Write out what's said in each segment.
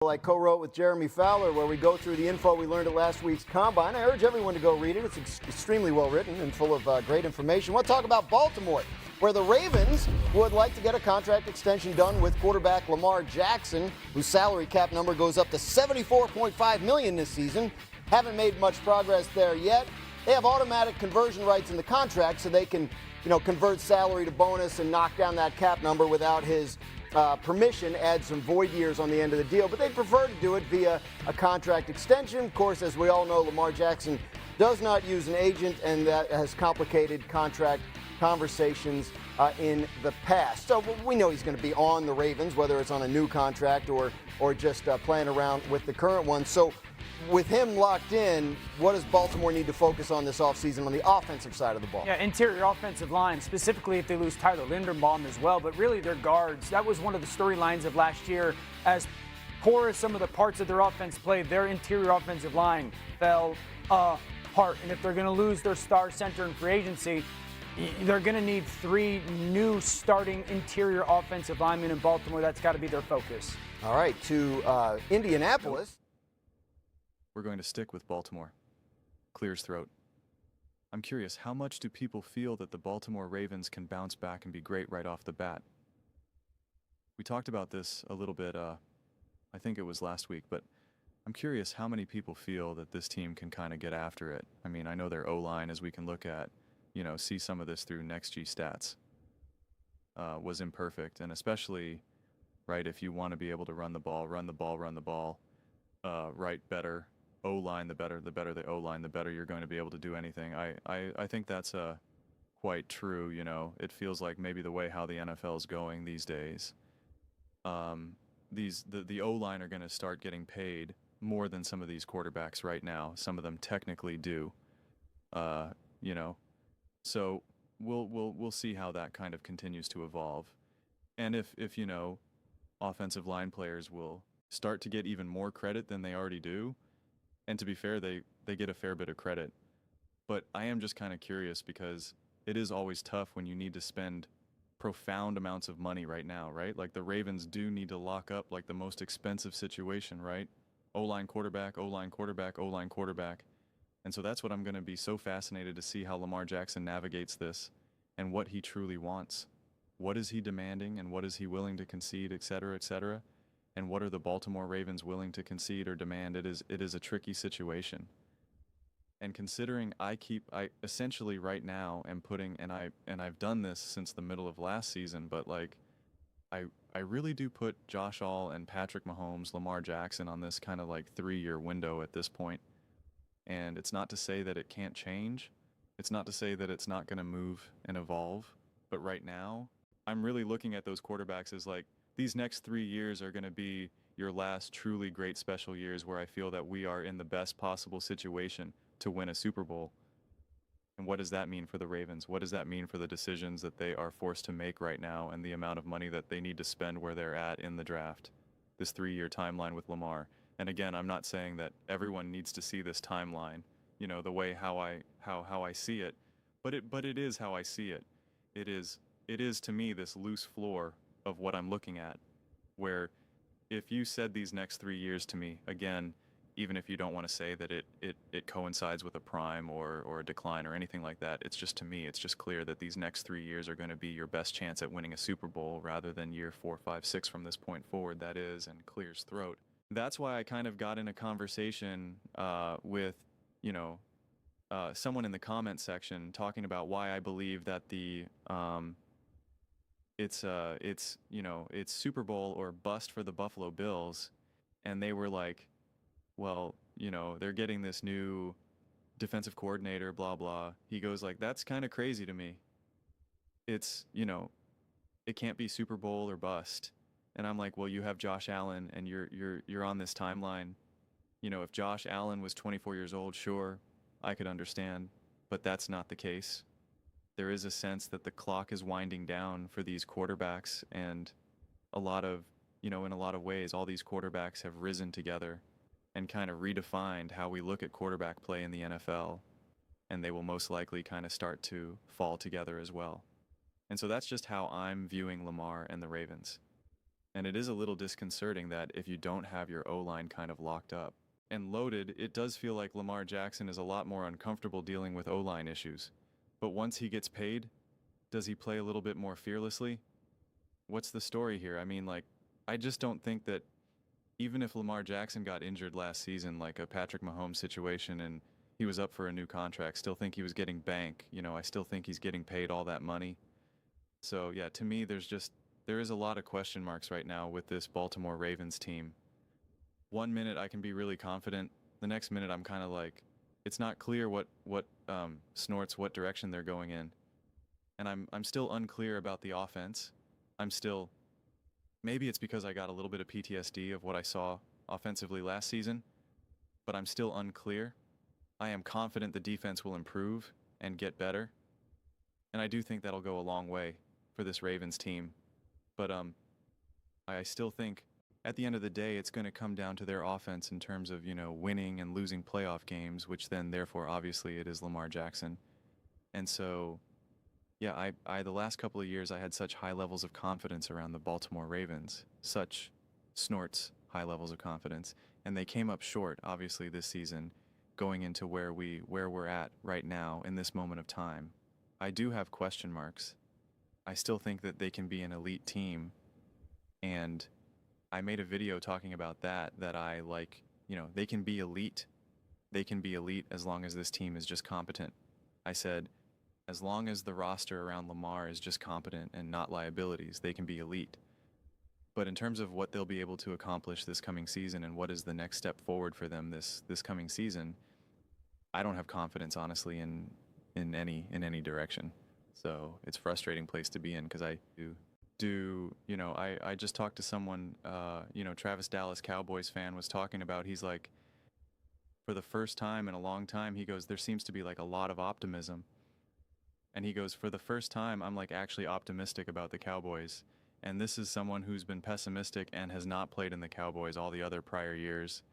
I co-wrote with Jeremy Fowler, where we go through the info we learned at last week's Combine. I urge everyone to go read it. It's extremely well written and full of great information. We'll talk about Baltimore, where the Ravens would like to get a contract extension done with quarterback Lamar Jackson, whose salary cap number goes up to $74.5 million this season. Haven't made much progress there yet. They have automatic conversion rights in the contract, so they can, convert salary to bonus and knock down that cap number without his permission, add some void years on the end of the deal, but they prefer to do it via a contract extension. Of course, as we all know, Lamar Jackson does not use an agent, and that has complicated contract conversations in the past. So we know he's going to be on the Ravens, whether it's on a new contract or just playing around with the current one. So with him locked in, what does Baltimore need to focus on this offseason on the offensive side of the ball? Yeah, interior offensive line, specifically if they lose Tyler Linderbaum as well, but really their guards. That was one of the storylines of last year. As poor as some of the parts of their offense played, their interior offensive line fell apart. And if they're going to lose their star center in free agency, they're going to need 3 new starting interior offensive linemen in Baltimore. That's got to be their focus. All right, to Indianapolis. We're going to stick with Baltimore. Clears throat. I'm curious, how much do people feel that the Baltimore Ravens can bounce back and be great right off the bat? We talked about this a little bit, I think it was last week, but I'm curious how many people feel that this team can kind of get after it. I mean, I know their O-line, as we can look at, see some of this through NextG stats, was imperfect, and especially, right, if you want to be able to run the ball, right, better. O-line, the better the O-line, the better you're going to be able to do anything. I think that's quite true. It feels like maybe the way how the NFL is going these days, the O-line are going to start getting paid more than some of these quarterbacks right now. Some of them technically do, So we'll see how that kind of continues to evolve, and if offensive line players will start to get even more credit than they already do. And to be fair, they get a fair bit of credit. But I am just kind of curious because it is always tough when you need to spend profound amounts of money right now, right? Like the Ravens do need to lock up like the most expensive situation, right? O-line quarterback, O-line quarterback, O-line quarterback. And so that's what I'm going to be so fascinated to see how Lamar Jackson navigates this and what he truly wants. What is he demanding and what is he willing to concede, et cetera, et cetera. And what are the Baltimore Ravens willing to concede or demand? It is a tricky situation. And considering I essentially right now am putting, and I've done this since the middle of last season, but like I really do put Josh Allen and Patrick Mahomes, Lamar Jackson on this kind of like 3-year window at this point. And it's not to say that it can't change. It's not to say that it's not going to move and evolve. But right now, I'm really looking at those quarterbacks as like, these next 3 years are going to be your last truly great special years where I feel that we are in the best possible situation to win a Super Bowl. And what does that mean for the Ravens? What does that mean for the decisions that they are forced to make right now and the amount of money that they need to spend where they're at in the draft? This 3-year timeline with Lamar. And again, I'm not saying that everyone needs to see this timeline, the way how I see it, but it is how I see it. It is to me this loose floor of what I'm looking at, where if you said these next 3 years to me, again, even if you don't want to say that it coincides with a prime or a decline or anything like that, it's just, to me, it's just clear that these next 3 years are going to be your best chance at winning a Super Bowl rather than year 4, 5, 6 from this point forward, that is, and clears throat. That's why I kind of got in a conversation with, someone in the comment section talking about why I believe that it's Super Bowl or bust for the Buffalo Bills. And they were like, well, they're getting this new defensive coordinator, blah, blah. He goes like, that's kind of crazy to me. It's, it can't be Super Bowl or bust. And I'm like, well, you have Josh Allen and you're on this timeline. If Josh Allen was 24 years old, sure, I could understand, but that's not the case. There is a sense that the clock is winding down for these quarterbacks, and in a lot of ways, all these quarterbacks have risen together and kind of redefined how we look at quarterback play in the NFL, and they will most likely kind of start to fall together as well. And so that's just how I'm viewing Lamar and the Ravens. And it is a little disconcerting that if you don't have your O-line kind of locked up and loaded, it does feel like Lamar Jackson is a lot more uncomfortable dealing with O-line issues. But once he gets paid, does he play a little bit more fearlessly? What's the story here? I mean, like, I just don't think that even if Lamar Jackson got injured last season, like a Patrick Mahomes situation, and he was up for a new contract, still think he was getting bank. I still think he's getting paid all that money. So, yeah, to me, there is a lot of question marks right now with this Baltimore Ravens team. One minute I can be really confident. The next minute I'm kind of like, it's not clear what snorts what direction they're going in. And I'm still unclear about the offense. Maybe it's because I got a little bit of PTSD of what I saw offensively last season, but I'm still unclear. I am confident the defense will improve and get better. And I do think that'll go a long way for this Ravens team. But I still think at the end of the day, it's going to come down to their offense in terms of, winning and losing playoff games, which then therefore obviously it is Lamar Jackson. And so, yeah, the last couple of years I had such high levels of confidence around the Baltimore Ravens, such snorts high levels of confidence, and they came up short obviously this season going into where we're at right now in this moment of time. I do have question marks. I still think that they can be an elite team, and I made a video talking about that I like, they can be elite. They can be elite as long as this team is just competent. I said, as long as the roster around Lamar is just competent and not liabilities, they can be elite. But in terms of what they'll be able to accomplish this coming season and what is the next step forward for them this coming season, I don't have confidence, honestly, in any direction. So it's a frustrating place to be in because I just talked to someone, Travis Dallas Cowboys fan was talking about, he's like, for the first time in a long time, he goes, there seems to be like a lot of optimism. And he goes, for the first time, I'm like actually optimistic about the Cowboys. And this is someone who's been pessimistic and has not played in the Cowboys all the other prior years.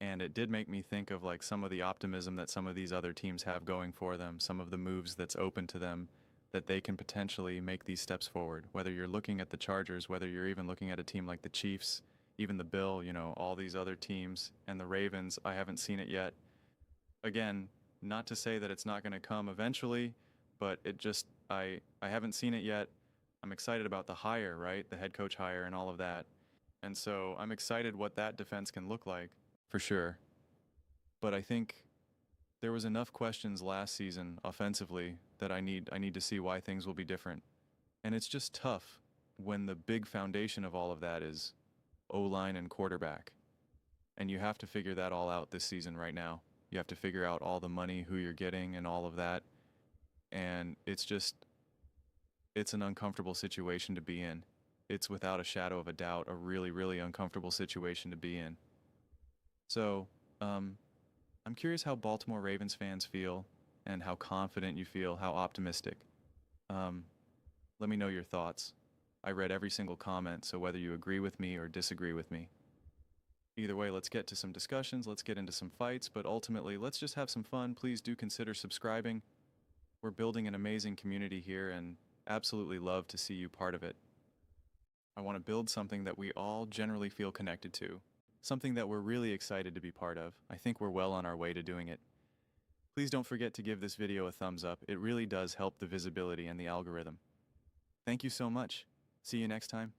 And it did make me think of like some of the optimism that some of these other teams have going for them, some of the moves that's open to them, that they can potentially make these steps forward. Whether you're looking at the Chargers, whether you're even looking at a team like the Chiefs, even the Bill, all these other teams, and the Ravens, I haven't seen it yet. Again, not to say that it's not going to come eventually, but I haven't seen it yet. I'm excited about the hire, right? The head coach hire and all of that. And so I'm excited what that defense can look like, for sure. But I think there was enough questions last season offensively that I need to see why things will be different. And it's just tough when the big foundation of all of that is O-line and quarterback. And you have to figure that all out this season right now. You have to figure out all the money, who you're getting, and all of that. And it's an uncomfortable situation to be in. It's without a shadow of a doubt a really, really uncomfortable situation to be in. So, I'm curious how Baltimore Ravens fans feel and how confident you feel, how optimistic. Let me know your thoughts. I read every single comment, so whether you agree with me or disagree with me. Either way, let's get to some discussions, let's get into some fights, but ultimately, let's just have some fun. Please do consider subscribing. We're building an amazing community here and absolutely love to see you part of it. I want to build something that we all generally feel connected to, something that we're really excited to be part of. I think we're well on our way to doing it. Please don't forget to give this video a thumbs up. It really does help the visibility and the algorithm. Thank you so much. See you next time.